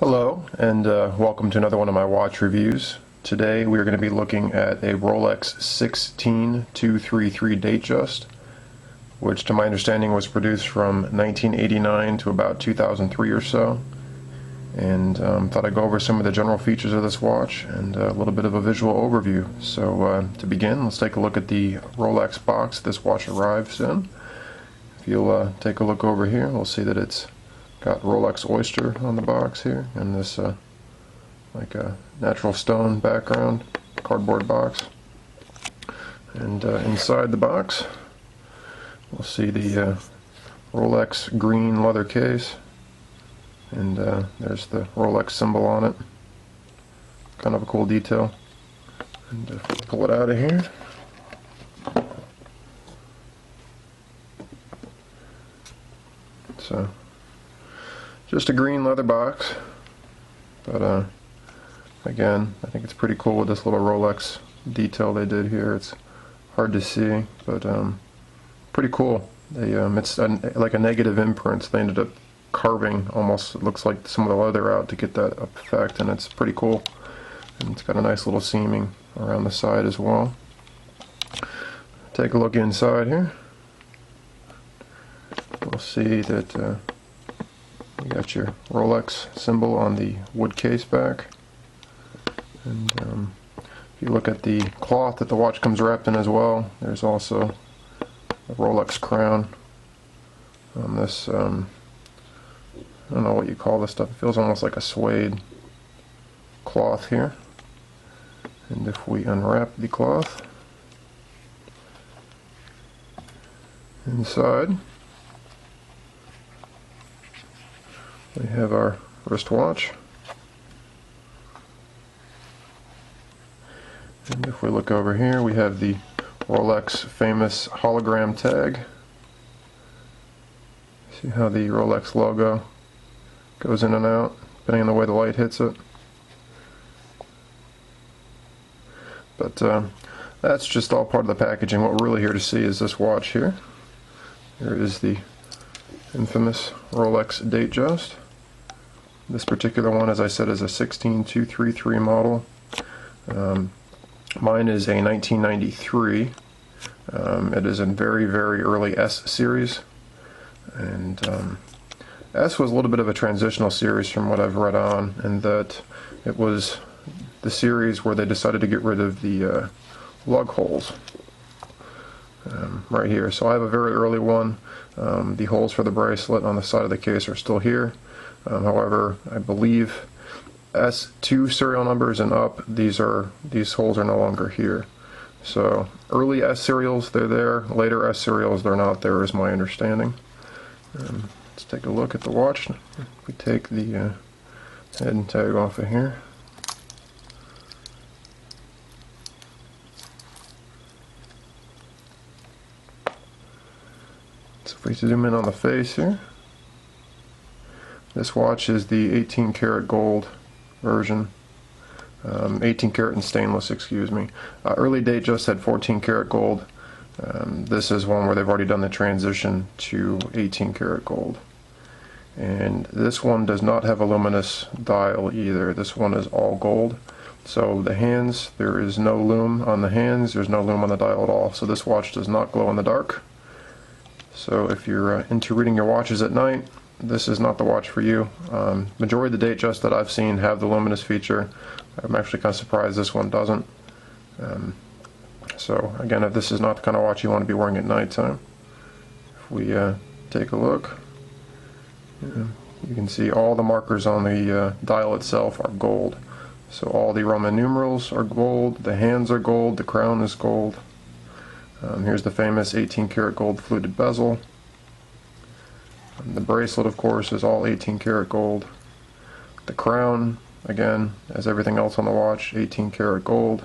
Hello, and welcome to another one of my watch reviews. Today we are going to be looking at a Rolex 16233 Datejust, which to my understanding was produced from 1989 to about 2003 or so. And thought I'd go over some of the general features of this watch and a little bit of a visual overview. So to begin, let's take a look at the Rolex box this watch arrives in. If you'll take a look over here, we'll see that it's got Rolex Oyster on the box here, and this like a natural stone background cardboard box. And inside the box, we'll see the Rolex green leather case, and there's the Rolex symbol on it. Kind of a cool detail. And if we pull it out of here, so just a green leather box, but again, I think it's pretty cool with this little Rolex detail they did here. It's hard to see, but pretty cool. They it's like a negative imprint. So they ended up carving almost, it looks like some of the leather out to get that effect, and it's pretty cool. And it's got a nice little seaming around the side as well. Take a look inside here. We'll see that you got your Rolex symbol on the wood case back, and if you look at the cloth that the watch comes wrapped in as well, there's also a Rolex crown on this. I don't know what you call this stuff. It feels almost like a suede cloth here. And if we unwrap the cloth, inside we have our wristwatch, and if we look over here, we have the Rolex famous hologram tag. See how the Rolex logo goes in and out depending on the way the light hits it. But that's just all part of the packaging. What we're really here to see is this watch here. Here is the infamous Rolex Datejust. This particular one, as I said, is a 16233 model. Mine is a 1993. It is in very, very early S series, and S was a little bit of a transitional series from what I've read on, in that it was the series where they decided to get rid of the lug holes right here. So I have a very early one. The holes for the bracelet on the side of the case are still here. However, I believe S2 serial numbers and up, these holes are no longer here. So early S serials, they're there. Later S serials, they're not there, is my understanding. Let's take a look at the watch. If we take the head and tag off of here. So if we zoom in on the face here, this watch is the 18 karat gold version. 18 karat and stainless, excuse me. Early Datejust had 14 karat gold. This is one where they've already done the transition to 18 karat gold. And this one does not have a luminous dial either. This one is all gold. So the hands, there is no lume on the hands, there's no lume on the dial at all. So this watch does not glow in the dark. So if you're into reading your watches at night, this is not the watch for you. Majority of the Datejust that I've seen have the luminous feature. I'm actually kind of surprised this one doesn't. So again, if this is not the kind of watch you want to be wearing at nighttime, if we take a look, you can see all the markers on the dial itself are gold. So all the Roman numerals are gold, the hands are gold, the crown is gold. Here's the famous 18 karat gold fluted bezel. The bracelet, of course, is all 18 karat gold. The crown, again, as everything else on the watch, 18 karat gold.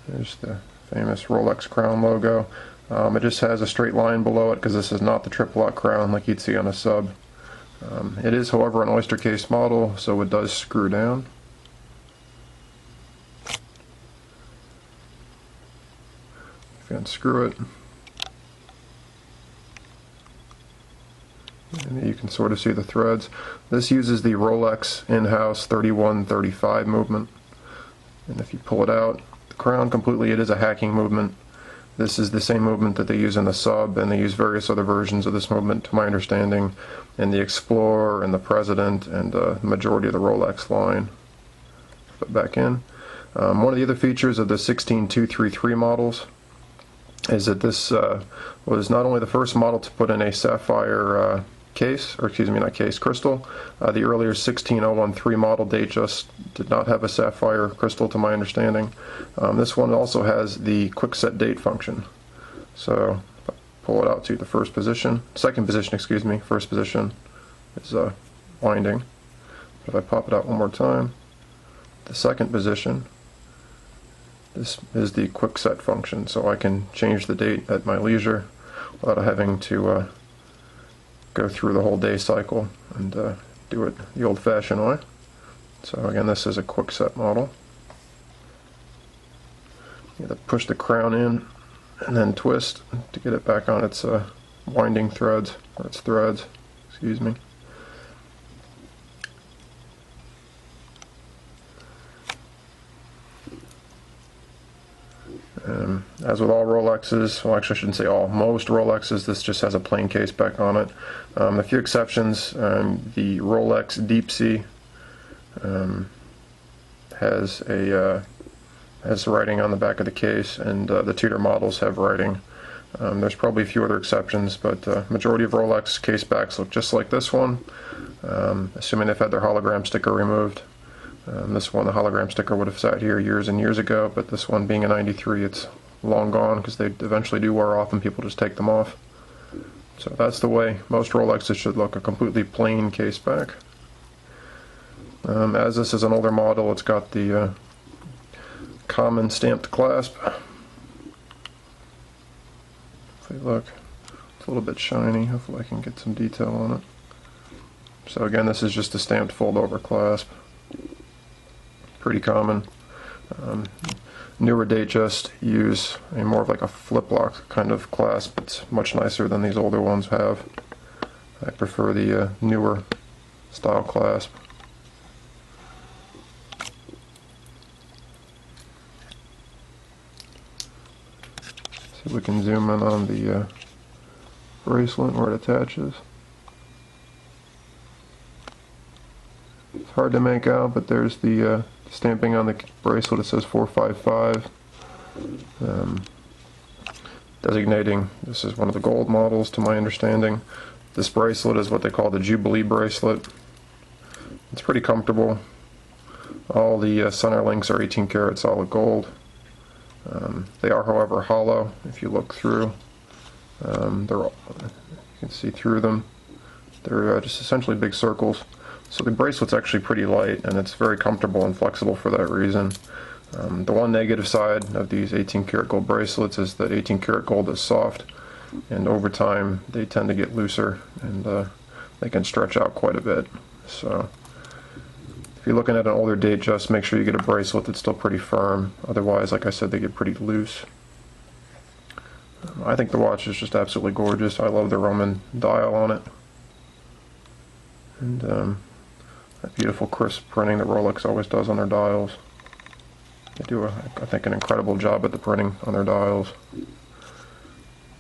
There's the famous Rolex crown logo. It just has a straight line below it because this is not the triple lock crown like you'd see on a sub. It is, however, an oyster case model, so it does screw down. If you unscrew it, and you can sort of see the threads. This uses the Rolex in-house 31-35 movement, and if you pull it out, the crown completely, it is a hacking movement. This is the same movement that they use in the Sub, and they use various other versions of this movement, to my understanding, in the Explorer and the President and the majority of the Rolex line. Put it back in. One of the other features of the 16233 models is that this was not only the first model to put in a sapphire case, or excuse me, not case, crystal. The earlier 16013 model Datejust did not have a sapphire crystal, to my understanding. This one also has the quick set date function. So if I pull it out to the first position, second position, excuse me, first position is winding. If I pop it out one more time, the second position, this is the quick set function, so I can change the date at my leisure without having to go through the whole day cycle and do it the old-fashioned way. So again, this is a quick set model. You have to push the crown in and then twist to get it back on its winding threads, or its threads, excuse me. As with all Rolexes, well actually I shouldn't say all, most Rolexes, this just has a plain case back on it. A few exceptions, the Rolex Deep Sea has writing on the back of the case, and the Tudor models have writing. There's probably a few other exceptions, but majority of Rolex case backs look just like this one, assuming they've had their hologram sticker removed. This one, the hologram sticker would have sat here years and years ago, but this one being a 93, it's long gone because they eventually do wear off and people just take them off. So that's the way most Rolexes should look, a completely plain case back. As this is an older model, it's got the common stamped clasp. If we look, it's a little bit shiny. Hopefully I can get some detail on it. So again, this is just a stamped fold over clasp. Pretty common. Newer Datejust use a more of like a flip lock kind of clasp. It's much nicer than these older ones have. I prefer the newer style clasp. See if we can zoom in on the bracelet where it attaches. It's hard to make out, but there's the stamping on the bracelet. It says 455, designating this is one of the gold models, to my understanding. This bracelet is what they call the Jubilee bracelet. It's pretty comfortable. All the center links are 18 karat solid gold. They are, however, hollow. If you look through, you can see through them. They're just essentially big circles. So the bracelet's actually pretty light, and it's very comfortable and flexible for that reason. The one negative side of these 18 karat gold bracelets is that 18 karat gold is soft, and over time they tend to get looser, and they can stretch out quite a bit. So if you're looking at an older Datejust, make sure you get a bracelet that's still pretty firm. Otherwise, like I said, they get pretty loose. I think the watch is just absolutely gorgeous. I love the Roman dial on it. And that beautiful crisp printing that Rolex always does on their dials. They do, I think, an incredible job at the printing on their dials.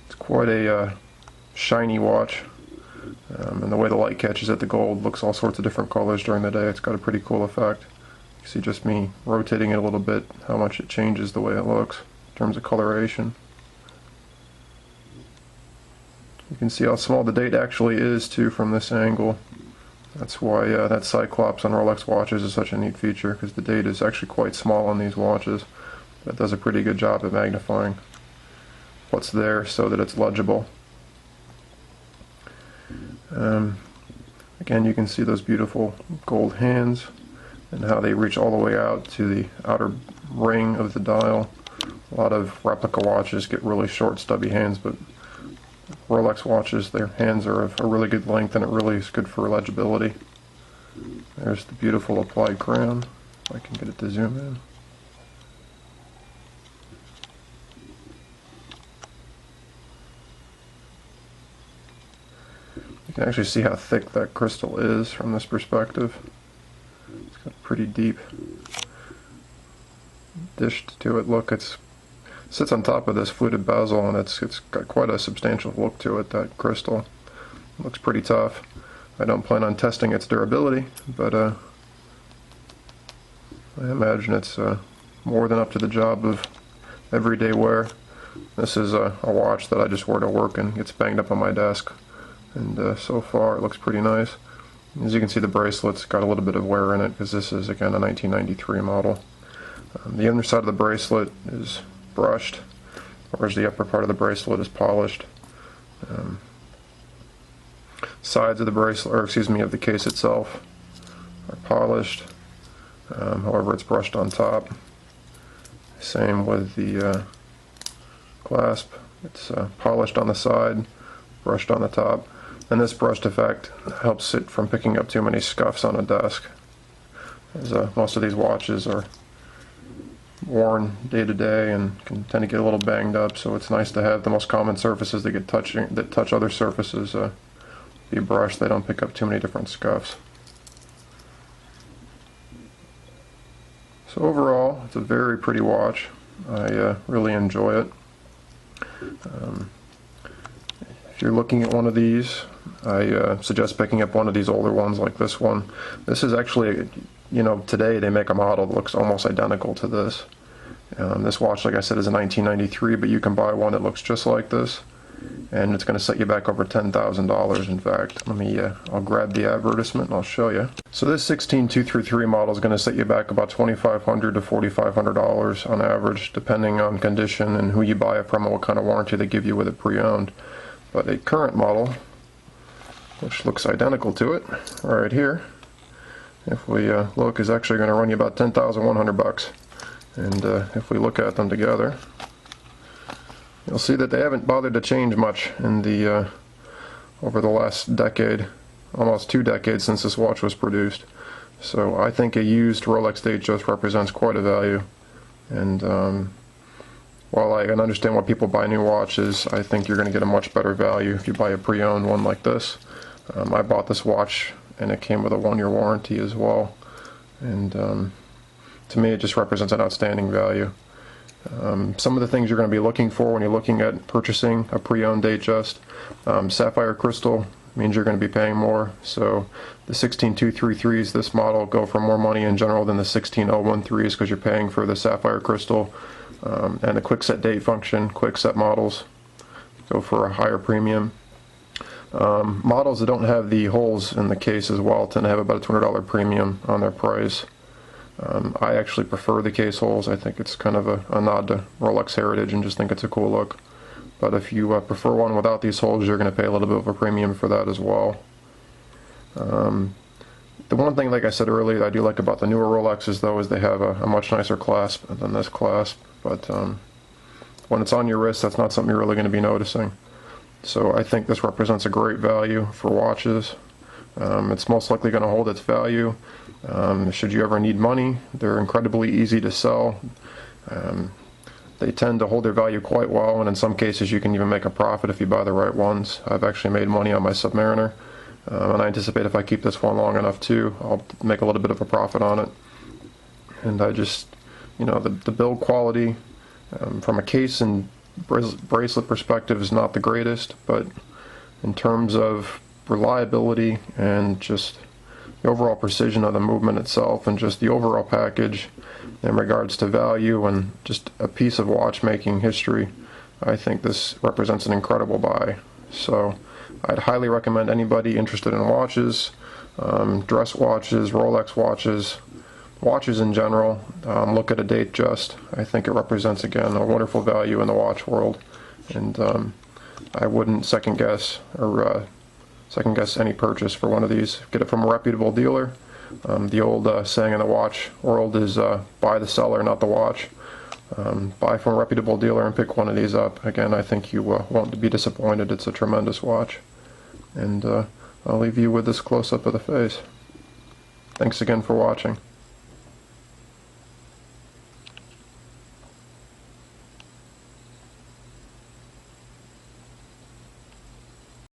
It's quite a shiny watch, and the way the light catches it, the gold looks all sorts of different colors during the day. It's got a pretty cool effect. You see just me rotating it a little bit, how much it changes the way it looks in terms of coloration. You can see how small the date actually is too from this angle. That's why that Cyclops on Rolex watches is such a neat feature, because the date is actually quite small on these watches. That does a pretty good job at magnifying what's there so that it's legible. Again, you can see those beautiful gold hands and how they reach all the way out to the outer ring of the dial. A lot of replica watches get really short, stubby hands, but Rolex watches, their hands are of a really good length, and it really is good for legibility. There's the beautiful applied crown, if I can get it to zoom in. You can actually see how thick that crystal is from this perspective. It's got a pretty deep dish to it. Look, it sits on top of this fluted bezel, and it's got quite a substantial look to it, that crystal. It looks pretty tough. I don't plan on testing its durability, but I imagine it's more than up to the job of everyday wear. This is a watch that I just wore to work and gets banged up on my desk, and so far it looks pretty nice. As you can see, the bracelet's got a little bit of wear in it because this is again a 1993 model. The underside of the bracelet is brushed, whereas the upper part of the bracelet is polished. Sides of the bracelet, or excuse me, of the case itself are polished. However, it's brushed on top. Same with the clasp. It's polished on the side, brushed on the top. And this brushed effect helps it from picking up too many scuffs on a desk, as most of these watches are worn day to day and can tend to get a little banged up, so it's nice to have the most common surfaces that touch other surfaces be brushed. They don't pick up too many different scuffs. So overall, it's a very pretty watch. I really enjoy it. If you're looking at one of these, I suggest picking up one of these older ones like this one. This is actually, you know, today they make a model that looks almost identical to this. This watch, like I said, is a 1993, but you can buy one that looks just like this, and it's going to set you back over $10,000. In fact, let me, I'll grab the advertisement and I'll show you. So this 16233 model is going to set you back about $2,500 to $4,500 on average, depending on condition and who you buy it from and what kind of warranty they give you with it pre-owned. But a current model, which looks identical to it, right here, if we look, is actually going to run you about $10,100. And if we look at them together, you'll see that they haven't bothered to change much in the over the last decade, almost 2 decades since this watch was produced. So I think a used Rolex Datejust represents quite a value. And while I can understand why people buy new watches, I think you're going to get a much better value if you buy a pre-owned one like this. I bought this watch and it came with a 1-year warranty as well. And to me, it just represents an outstanding value. Some of the things you're going to be looking for when you're looking at purchasing a pre-owned Datejust: sapphire crystal means you're going to be paying more. So the 16233s, this model, go for more money in general than the 16013s because you're paying for the sapphire crystal, and the quick set date function. Quick set models go for a higher premium. Models that don't have the holes in the case as well tend to have about a $200 premium on their price. I actually prefer the case holes. I think it's kind of a nod to Rolex heritage and just think it's a cool look. But if you prefer one without these holes, you're going to pay a little bit of a premium for that as well. The one thing, like I said earlier, that I do like about the newer Rolexes, though, is they have a much nicer clasp than this clasp. But when it's on your wrist, that's not something you're really going to be noticing. So I think this represents a great value for watches. It's most likely going to hold its value. Should you ever need money, they're incredibly easy to sell. They tend to hold their value quite well, and in some cases you can even make a profit if you buy the right ones. I've actually made money on my Submariner, and I anticipate if I keep this one long enough too, I'll make a little bit of a profit on it. And I just, you know, the build quality from a case and bracelet perspective is not the greatest, but in terms of reliability and just the overall precision of the movement itself and just the overall package in regards to value and just a piece of watchmaking history, I think this represents an incredible buy. So I'd highly recommend anybody interested in watches, dress watches, Rolex watches, watches in general, look at a Datejust. I think it represents, again, a wonderful value in the watch world, and I wouldn't second guess any purchase for one of these. Get it from a reputable dealer. The old saying in the watch world is buy the seller, not the watch. Buy from a reputable dealer and pick one of these up. Again, I think you won't be disappointed. It's a tremendous watch. And I'll leave you with this close-up of the face. Thanks again for watching.